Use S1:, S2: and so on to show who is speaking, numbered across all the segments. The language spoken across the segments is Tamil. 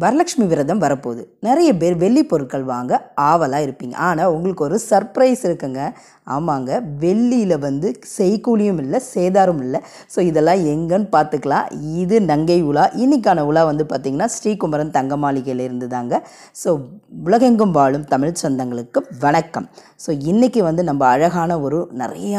S1: வரலட்சுமி விரதம் வரப்போகுது. நிறைய பேர் வெள்ளி பொருட்கள் வாங்க ஆவலாக இருப்பீங்க. ஆனால் உங்களுக்கு ஒரு சர்ப்ரைஸ் இருக்குங்க. ஆமாங்க, வெள்ளியில் செய்கூலியும் இல்லை, சேதாரம் இல்லை. ஸோ இதெல்லாம் எங்கன்னு பார்த்துக்கலாம். இது நங்கை உலா. இன்னைக்கான உலா பார்த்திங்கன்னா ஸ்ரீகுமரன் தங்க மாளிகையிலிருந்து தாங்க. ஸோ உலகெங்கும் வாழும் தமிழ் சொந்தங்களுக்கு வணக்கம். ஸோ இன்றைக்கி நம்ம அழகான ஒரு நிறைய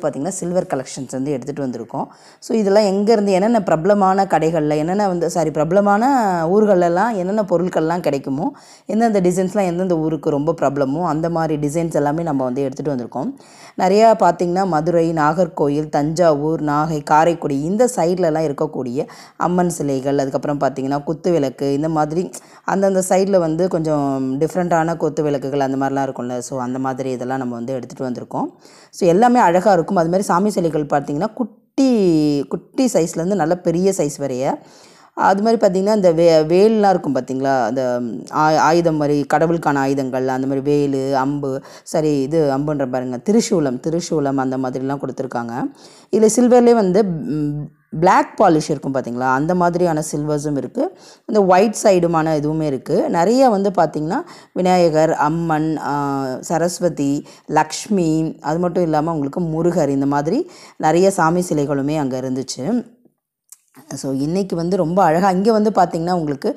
S1: பார்த்திங்கன்னா சில்வர் கலெக்ஷன்ஸ் எடுத்துகிட்டு வந்திருக்கோம். ஸோ இதெல்லாம் எங்கேருந்து என்னென்ன பிரபலமான கடைகளில் என்னென்ன பிரபலமான ஊர்களெல்லாம் என்னென்ன பொருட்கள்லாம் கிடைக்குமோ, எந்தெந்த டிசைன்ஸ்லாம் எந்தெந்த ஊருக்கு ரொம்ப பிரபலமோ அந்த மாதிரி டிசைன்ஸ் எல்லாமே நம்ம எடுத்துகிட்டு வந்திருக்கோம். நிறையா பார்த்திங்கன்னா மதுரை, நாகர்கோயில், தஞ்சாவூர், நாகை, காரைக்குடி இந்த சைட்லலாம் இருக்கக்கூடிய அம்மன் சிலைகள், அதுக்கப்புறம் பார்த்திங்கன்னா குத்து விளக்கு, இந்த மாதிரி அந்தந்த சைடில் கொஞ்சம் டிஃப்ரெண்ட்டான குத்து விளக்குகள் அந்த மாதிரிலாம் இருக்கும்ல. ஸோ அந்த மாதிரி இதெல்லாம் நம்ம எடுத்துகிட்டு வந்திருக்கோம். ஸோ எல்லாமே அழகாக இருக்கும். அதுமாதிரி சாமி சிலைகள் பார்த்திங்கன்னா குட்டி சைஸ்லேருந்து நல்ல பெரிய சைஸ் வரைய, அது மாதிரி பார்த்திங்கன்னா இந்த வேல்லாம் இருக்கும் பார்த்திங்களா, அந்த ஆயுதம் மாதிரி கடவுளுக்கான ஆயுதங்கள், அந்த மாதிரி வேல், அம்பு, இது அம்புன்ற பாருங்கள், திரிசூலம் அந்த மாதிரிலாம் கொடுத்துருக்காங்க. இதில் சில்வர்லேயே பிளாக் பாலிஷ் இருக்கும் பார்த்திங்களா, அந்த மாதிரியான சில்வர்ஸும் இருக்குது. இந்த ஒயிட் சைடுமான இதுவுமே இருக்குது. நிறைய பார்த்திங்கன்னா விநாயகர், அம்மன், சரஸ்வதி, லக்ஷ்மி, அது மட்டும் இல்லாமல் உங்களுக்கு முருகர், இந்த மாதிரி நிறைய சாமி சிலைகளுமே அங்கே இருந்துச்சு. ஸோ இன்றைக்கி ரொம்ப அழகாக இங்கே பார்த்திங்கன்னா உங்களுக்கு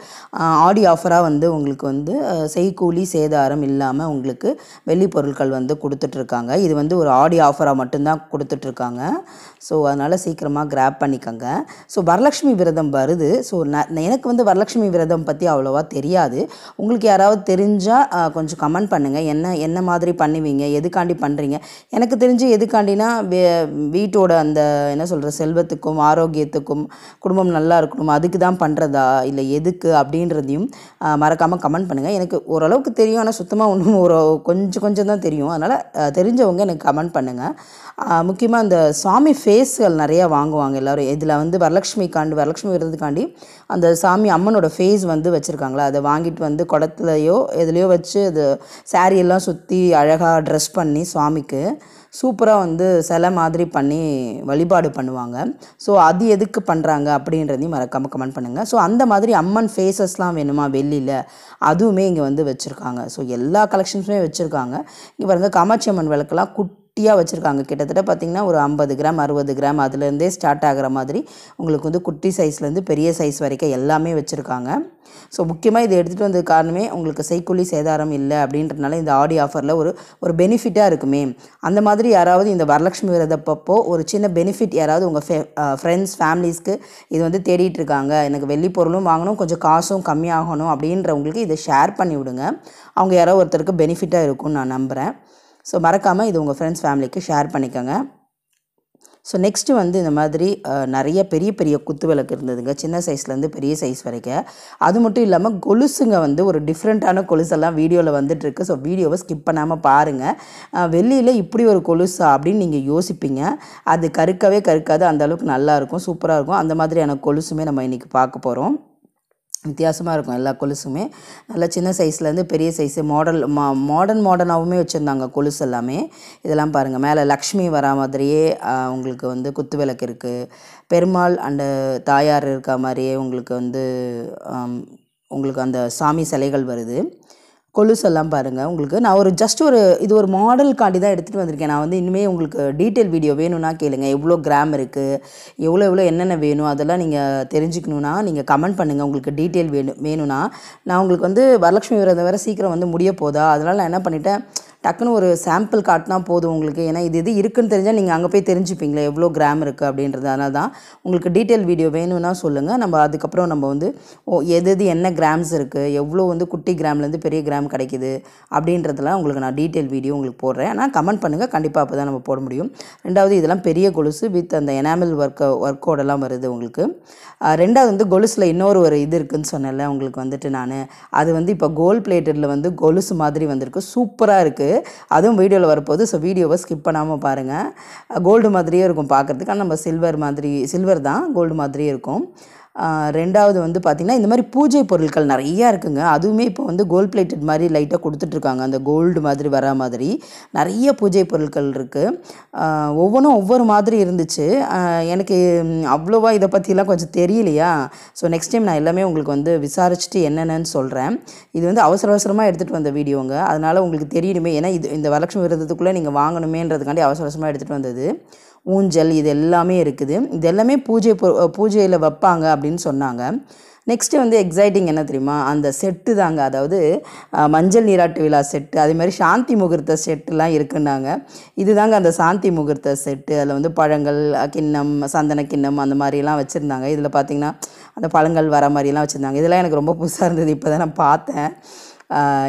S1: ஆடி ஆஃபராக உங்களுக்கு செய்கூலி சேதாரம் இல்லாமல் உங்களுக்கு வெள்ளி பொருட்கள் கொடுத்துட்ருக்காங்க. இது ஒரு ஆடி ஆஃபராக மட்டும்தான் கொடுத்துட்ருக்காங்க. ஸோ அதனால் சீக்கிரமாக கிராப் பண்ணிக்கோங்க. ஸோ வரலட்சுமி விரதம் வருது. ஸோ எனக்கு வரலட்சுமி விரதம் பற்றி அவ்வளோவா தெரியாது. உங்களுக்கு யாராவது தெரிஞ்சால் கொஞ்சம் கமெண்ட் பண்ணுங்கள். என்ன மாதிரி பண்ணுவீங்க, எதுக்காண்டி பண்ணுறீங்க. எனக்கு தெரிஞ்சு எதுக்காண்டினா வீட்டோட அந்த என்ன சொல்கிற செல்வத்துக்கும் ஆரோக்கியத்துக்கும் குடும்பம் நல்லா இருக்கணும், அதுக்கு தான் பண்ணுறதா இல்லை எதுக்கு அப்படின்றதையும் மறக்காமல் கமெண்ட் பண்ணுங்கள். எனக்கு ஓரளவுக்கு தெரியும், ஆனால் சுத்தமாக ஒன்றும் கொஞ்சம் தான் தெரியும். அதனால் தெரிஞ்சவங்க எனக்கு கமெண்ட் பண்ணுங்கள். முக்கியமாக அந்த சாமி ஃபேஸ்கள் நிறையா வாங்குவாங்க எல்லோரும். இதில் வரலட்சுமி விரதத்துக்காண்டி அந்த சாமி அம்மனோட ஃபேஸ் வச்சுருக்காங்களா, அதை வாங்கிட்டு குடத்துலையோ எதுலேயோ வச்சு அது சாரியெல்லாம் சுற்றி அழகாக ட்ரெஸ் பண்ணி சுவாமிக்கு சூப்பராக சிலை மாதிரி பண்ணி வழிபாடு பண்ணுவாங்க. ஸோ அது எதுக்கு பண்ணுறாங்க அப்படின்றதையும் மறக்காமல் கமெண்ட் பண்ணுங்கள். ஸோ அந்த மாதிரி அம்மன் ஃபேஸஸ்லாம் வேணுமா வெள்ளியில், அதுவுமே இங்கே வச்சுருக்காங்க. ஸோ எல்லா கலெக்ஷன்ஸுமே வச்சுருக்காங்க. இங்கே பாருங்கள், காமாட்சி அம்மன் விளக்கெல்லாம் குட்டியாக வச்சுருக்காங்க. கிட்டத்தட்ட பார்த்திங்கன்னா ஒரு 50 கிராம் 60 கிராம் அதுலேருந்தே ஸ்டார்ட் ஆகிற மாதிரி உங்களுக்கு குட்டி சைஸ்லேருந்து பெரிய சைஸ் வரைக்கும் எல்லாமே வச்சுருக்காங்க. ஸோ முக்கியமாக இதை எடுத்துகிட்டு வந்தது காரணமே உங்களுக்கு செய்கூலி சேதாரம் இல்லை அப்படின்றதுனால இந்த ஆடி ஆஃபரில் ஒரு பெனிஃபிட்டாக இருக்குமே. அந்த மாதிரி யாராவது இந்த வரலட்சுமி விரதப்போ ஒரு சின்ன பெனிஃபிட் யாராவது உங்கள் ஃப்ரெண்ட்ஸ் ஃபேமிலிஸ்க்கு இது தேடிட்டு இருக்காங்க, எனக்கு வெள்ளி பொருளும் வாங்கணும், கொஞ்சம் காசும் கம்மியாகணும் அப்படின்றவங்களுக்கு இதை ஷேர் பண்ணி விடுங்க. அவங்க யாராவது ஒருத்தருக்கு பெனிஃபிட்டாக இருக்கும்னு நான் நம்புகிறேன். ஸோ மறக்காமல் இது உங்கள் ஃப்ரெண்ட்ஸ் ஃபேமிலிக்கு ஷேர் பண்ணிக்கோங்க. ஸோ நெக்ஸ்ட்டு இந்த மாதிரி நிறைய பெரிய குத்து விளக்கு இருந்ததுங்க, சின்ன சைஸ்லேருந்து பெரிய சைஸ் வரைக்கும். அது மட்டும் இல்லாமல் கொலுசுங்க ஒரு டிஃப்ரெண்ட்டான கொலுசெல்லாம் வீடியோவில் வந்துட்டுருக்கு. ஸோ வீடியோவை ஸ்கிப் பண்ணாமல் பாருங்கள். வெள்ளியில் இப்படி ஒரு கொலுசா அப்படின்னு நீங்கள் யோசிப்பீங்க. அது கருக்காது, அந்தளவுக்கு நல்லாயிருக்கும், சூப்பராக இருக்கும். அந்த மாதிரியான கொலுசுமே நம்ம இன்றைக்கி பார்க்க போகிறோம். வித்தியாசமாக இருக்கும் எல்லா கொலுசுமே. நல்லா சின்ன சைஸ்லேருந்து பெரிய சைஸு மாடர்னாகவுமே வச்சுருந்தாங்க கொலுசு எல்லாமே. இதெல்லாம் பாருங்கள், மேலே லக்ஷ்மி வரா மாதிரியே உங்களுக்கு குத்து விளக்கு இருக்குது. பெருமாள் அண்டு தாயார் இருக்க மாதிரியே உங்களுக்கு அந்த சாமி சிலைகள் வருது. கொலுசெல்லாம் பாருங்கள். உங்களுக்கு நான் இது ஒரு மாடலுக்காண்டி தான் எடுத்துகிட்டு வந்திருக்கேன். நான் இனிமேல் உங்களுக்கு டீட்டெயில் வீடியோ வேணும்னா கேளுங்க. எவ்வளோ கிராம் இருக்குது, எவ்வளோ என்னென்ன வேணும், அதெல்லாம் நீங்கள் தெரிஞ்சுக்கணுன்னா நீங்கள் கமெண்ட் பண்ணுங்கள். உங்களுக்கு டீட்டெயில் வேணும்னா நான் உங்களுக்கு வரலட்சுமி விரதம் வேறு சீக்கிரம் முடிய போதா, அதனால் நான் என்ன பண்ணிட்டேன், டக்குன்னு ஒரு சாம்பிள் காட்டினா போதும் உங்களுக்கு. ஏன்னா இது இருக்குன்னு தெரிஞ்சால் நீங்கள் அங்கே போய் தெரிஞ்சுப்பீங்களே எவ்வளோ கிராம் இருக்குது அப்படின்றது. அதனால தான் உங்களுக்கு டீட்டெயில் வீடியோ வேணும்னா சொல்லுங்கள். நம்ம அதுக்கப்புறம் எது என்ன கிராம்ஸ் இருக்குது, எவ்வளோ குட்டி கிராம்லேருந்து பெரிய கிராம் கிடைக்குது அப்படின்றதெல்லாம் உங்களுக்கு நான் டீட்டெயில் வீடியோ உங்களுக்கு போடுறேன். ஆனால் கமெண்ட் பண்ணுங்கள், கண்டிப்பாக அப்போ தான் நம்ம போட முடியும். ரெண்டாவது, இதெல்லாம் பெரிய கொலுசு வித் அந்த எனாமல் ஒர்க்கோடெல்லாம் வருது உங்களுக்கு. ரெண்டாவது கொலுசில் இன்னொரு இது இருக்குதுன்னு சொன்னேன்ல உங்களுக்கு நான் அது இப்போ கோல்ட் பிளேட்டடில் கொலுசு மாதிரி வந்திருக்கு, சூப்பராக இருக்குது. அதுவும் வீடியோவில் வரப்போகுது. ஸோ வீடியோவை ஸ்கிப் பண்ணாமல் பாருங்கள். கோல்டு மாதிரியே இருக்கும் பார்க்குறதுக்கு. ஆனால் நம்ம சில்வர் தான், கோல்டு மாதிரியே இருக்கும். ரெண்டாவது வந்து பார்த்திங்கன்னா இந்த மாதிரி பூஜை பொருட்கள் நிறையா இருக்குங்க. அதுவுமே இப்போ வந்து கோல்ட் பிளேட்டட் மாதிரி லைட்டாக கொடுத்துட்ருக்காங்க. அந்த கோல்டு மாதிரி வரா மாதிரி நிறைய பூஜை பொருட்கள் இருக்குது. ஒவ்வொன்றும் ஒவ்வொரு மாதிரி இருந்துச்சு. எனக்கு அவ்வளோவா இதை பற்றிலாம் கொஞ்சம் தெரியலையா. ஸோ நெக்ஸ்ட் டைம் நான் எல்லாமே உங்களுக்கு வந்து விசாரிச்சுட்டு என்னென்னு சொல்கிறேன். இது வந்து அவசரமாக எடுத்துகிட்டு வந்த வீடியோங்க. அதனால் உங்களுக்கு தெரியணுமே, ஏன்னா இந்த வரலட்சுமி விரதத்துக்குள்ளே நீங்கள் வாங்கணுமேன்றதுக்காண்டி அவசரமாக எடுத்துகிட்டு வந்தது. ஊஞ்சல் இது எல்லாமே இருக்குது. இது எல்லாமே பூஜையில் வைப்பாங்க அப்படின்னு சொன்னாங்க. நெக்ஸ்ட்டு வந்து எக்ஸைட்டிங் என்ன தெரியுமா, அந்த செட்டு தாங்க. அதாவது மஞ்சள் நீராட்டு விழா செட்டு, அதேமாதிரி சாந்தி முகூர்த்த செட்டுலாம் இருக்குன்னாங்க. இது தாங்க அந்த சாந்தி முகூர்த்த செட்டு. அதில் வந்து பழங்கள், கிண்ணம், சந்தன கிண்ணம் அந்த மாதிரிலாம் வச்சுருந்தாங்க. இதில் பார்த்திங்கன்னா அந்த பழங்கள் வர மாதிரிலாம் வச்சுருந்தாங்க. இதெல்லாம் எனக்கு ரொம்ப புதுசாக இருந்தது. இப்போ தான் நான் பார்த்தேன்.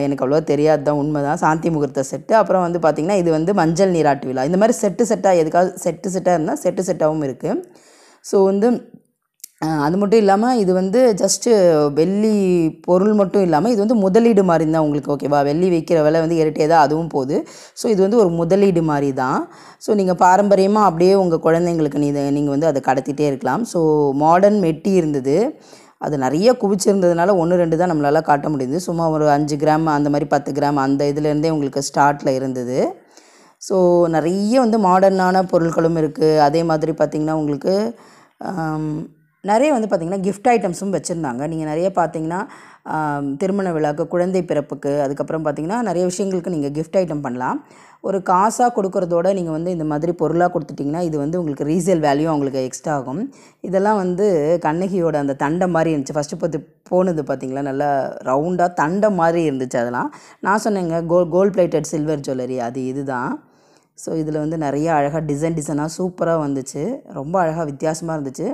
S1: எனக்கு அவ்வளோ தெரியாது தான், உண்மை தான். சாந்தி முகூர்த்த செட்டு. அப்புறம் வந்து பார்த்திங்கன்னா இது வந்து மஞ்சள் நீராட்டு விழா. இந்த மாதிரி செட்டாக எதுக்காவது செட்டாக இருந்தால் செட்டாகவும் இருக்குது. ஸோ வந்து அது மட்டும் இல்லாமல் இது வந்து ஜஸ்ட்டு வெள்ளி பொருள் மட்டும் இல்லாமல் இது வந்து முதலீடு மாதிரி தான் உங்களுக்கு, ஓகேவா. வெள்ளி விற்கிற விலை வந்து ஏறிட்டே தான் அதுவும் போகுது. ஸோ இது வந்து ஒரு முதலீடு மாதிரி தான். ஸோ நீங்கள் பாரம்பரியமாக அப்படியே உங்கள் குழந்தைங்களுக்கு நீங்கள் வந்து அதை கடத்திகிட்டே இருக்கலாம். ஸோ மாடர்ன் மெட்டி இருந்தது. அது நிறைய குவிச்சிருந்ததுனால 1, 2 தான் நம்மளால் காட்ட முடியுது. சும்மா ஒரு 5 கிராம் அந்த மாதிரி 10 கிராம் அந்த இதுலேருந்தே உங்களுக்கு ஸ்டார்ட்டில் இருந்தது. ஸோ நிறைய வந்து மாடர்னான பொருட்களும் இருக்குது. அதே மாதிரி பார்த்திங்கன்னா உங்களுக்கு நிறைய வந்து பார்த்திங்கன்னா கிஃப்ட் ஐட்டம்ஸும் வச்சுருந்தாங்க. நீங்கள் நிறைய பார்த்திங்கன்னா திருமண விழாவுக்கு, குழந்தை பிறப்புக்கு, அதுக்கப்புறம் பார்த்திங்கன்னா நிறைய விஷயங்களுக்கு நீங்கள் கிஃப்ட் ஐட்டம் பண்ணலாம். ஒரு காசாக கொடுக்குறதோட நீங்கள் வந்து இந்த மாதிரி பொருளாக கொடுத்துட்டிங்கன்னா இது வந்து உங்களுக்கு ரீசேல் வேல்யூ உங்களுக்கு எக்ஸ்ட்ரா ஆகும். இதெல்லாம் வந்து கண்ணகியோட அந்த தண்டம் மாதிரி இருந்துச்சு. ஃபஸ்ட்டு போனது பார்த்திங்களா, நல்லா ரவுண்டாக தண்டம் மாதிரி இருந்துச்சு. அதெல்லாம் நான் சொன்னேங்க கோல்ட் பிளேட்டட் சில்வர் ஜுவல்லரி, அது இதுதான். ஸோ இதில் வந்து நிறைய அழகாக டிசைனாக சூப்பராக வந்துச்சு. ரொம்ப அழகாக வித்தியாசமாக இருந்துச்சு.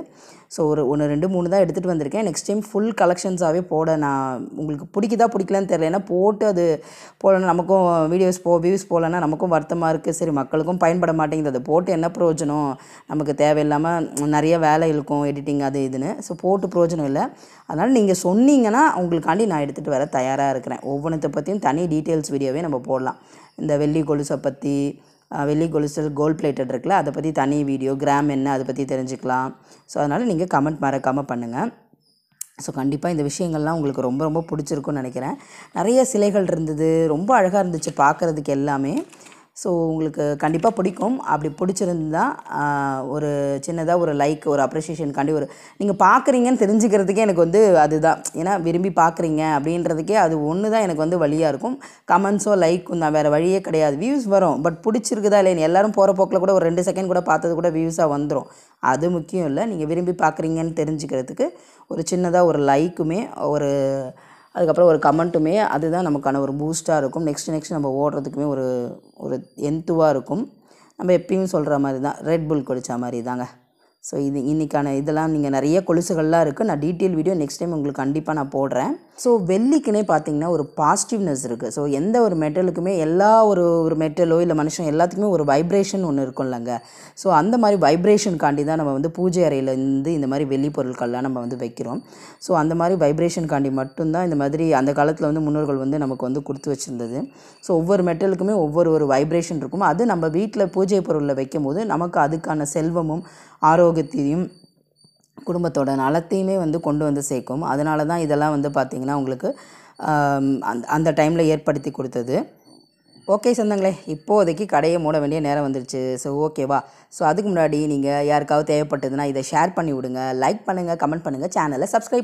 S1: ஸோ 1, 2, 3 தான் எடுத்துகிட்டு வந்திருக்கேன். நெக்ஸ்ட் டைம் ஃபுல் கலெக்ஷன்ஸாகவே போட நான் உங்களுக்கு பிடிக்கலான்னு தெரியல. ஏன்னா போட்டு அது போடலன்னா நமக்கும் வியூஸ் போகலன்னா நமக்கும் வருத்தமாக இருக்குது. சரி, மக்களுக்கும் பயன்பட மாட்டேங்குது. அதை போட்டு என்ன பிரயோஜனம், நமக்கு தேவையில்லாமல் நிறைய வேலை இருக்கும், எடிட்டிங் அது இதுன்னு. ஸோ போட்டு பிரயோஜனம் இல்லை. அதனால் நீங்கள் சொன்னீங்கன்னா உங்களுக்காண்டி நான் எடுத்துகிட்டு வர தயாராக இருக்கிறேன். ஒவ்வொன்றத்தை பற்றியும் தனி டீட்டெயில்ஸ் வீடியோவே நம்ம போடலாம். இந்த வெள்ளி கொலுசை பற்றி, வெள்ளி கொலுசல் கோல்ட் பிளேட்டட் இருக்குல்ல, அதை பற்றி தனி வீடியோ, கிராம் என்ன அதை பற்றி தெரிஞ்சுக்கலாம். ஸோ அதனால் நீங்கள் கமெண்ட் மறக்காமல் பண்ணுங்கள். ஸோ கண்டிப்பாக இந்த விஷயங்கள்லாம் உங்களுக்கு ரொம்ப ரொம்ப பிடிச்சிருக்குன்னு நினைக்கிறேன். நிறைய சிலைகள் இருந்தது, ரொம்ப அழகாக இருந்துச்சு பார்க்குறதுக்கு எல்லாமே. ஸோ உங்களுக்கு கண்டிப்பாக பிடிக்கும். அப்படி பிடிச்சிருந்தா ஒரு சின்னதாக ஒரு லைக், ஒரு அப்ரிஷியேஷனுக்காண்டி நீங்கள் பார்க்குறீங்கன்னு தெரிஞ்சுக்கிறதுக்கே எனக்கு வந்து அதுதான். ஏன்னா விரும்பி பார்க்குறீங்க அப்படின்றதுக்கே அது ஒன்று தான் எனக்கு வந்து வழியாக இருக்கும். கமெண்ட்ஸோ லைக்கும் தான், வேறு வழியே கிடையாது. வியூஸ் வரும், பட் பிடிச்சிருக்குதா இல்லைன்னு எல்லோரும் போகிற போக்கில் கூட ஒரு 2 செகண்ட் கூட பார்த்தது கூட வியூஸாக வந்துடும். அது முக்கியம் இல்லை. நீங்கள் விரும்பி பார்க்குறீங்கன்னு தெரிஞ்சுக்கிறதுக்கு ஒரு சின்னதாக ஒரு லைக்குமே, அதுக்கப்புறம் ஒரு கமெண்ட்டுமே அதுதான் நமக்கான ஒரு பூஸ்ட்டாக இருக்கும். நெக்ஸ்ட் நம்ம ஓடுறதுக்குமே ஒரு எந்துவாக இருக்கும். நம்ம எப்பயும் சொல்கிற மாதிரி தான், ரெட் புல் குடித்த மாதிரி தாங்க. ஸோ இன்றைக்கான இதெல்லாம் நீங்கள் நிறைய கொலுசுகள்லாம் இருக்குது. நான் டீட்டெயில் வீடியோ நெக்ஸ்ட் டைம் உங்களுக்கு கண்டிப்பாக நான் போடுறேன். ஸோ வெள்ளிக்குனே பார்த்திங்கன்னா ஒரு பாசிட்டிவ்னஸ் இருக்குது. ஸோ எந்த ஒரு மெட்டலுக்குமே எல்லா ஒரு மெட்டலோ இல்லை மனுஷன் எல்லாத்துக்குமே ஒரு வைப்ரேஷன் ஒன்று இருக்கும்லங்க. ஸோ அந்த மாதிரி வைப்ரேஷனுக்காண்டி தான் நம்ம வந்து பூஜை அறையிலேருந்து இந்த மாதிரி வெள்ளி பொருட்கள்லாம் நம்ம வந்து வைக்கிறோம். ஸோ அந்த மாதிரி வைப்ரேஷனுக்காண்டி மட்டும்தான் இந்த மாதிரி அந்த காலத்தில் வந்து முன்னோர்கள் வந்து நமக்கு வந்து கொடுத்து வச்சுருந்தது. ஸோ ஒவ்வொரு மெட்டலுக்குமே ஒரு வைப்ரேஷன் இருக்கும். அது நம்ம வீட்டில் பூஜை பொருளில் வைக்கும் போது நமக்கு அதுக்கான செல்வமும் ஆரோக்கியத்தையும் குடும்பத்தோட நலத்தையுமே வந்து கொண்டு வந்து சேர்க்கும். அதனால தான் இதெல்லாம் வந்து பார்த்திங்கன்னா உங்களுக்கு அந்த டைமில் ஏற்படுத்தி கொடுத்தது. ஓகே சொந்தங்களே, இப்போதைக்கு கடையை மூட வேண்டிய நேரம் வந்துருச்சு. ஸோ ஓகேவா. ஸோ அதுக்கு முன்னாடி நீங்கள் யாருக்காவது தேவைப்பட்டதுன்னா இதை ஷேர் பண்ணி விடுங்க, லைக் பண்ணுங்கள், கமெண்ட் பண்ணுங்கள், சேனலை சப்ஸ்கிரைப்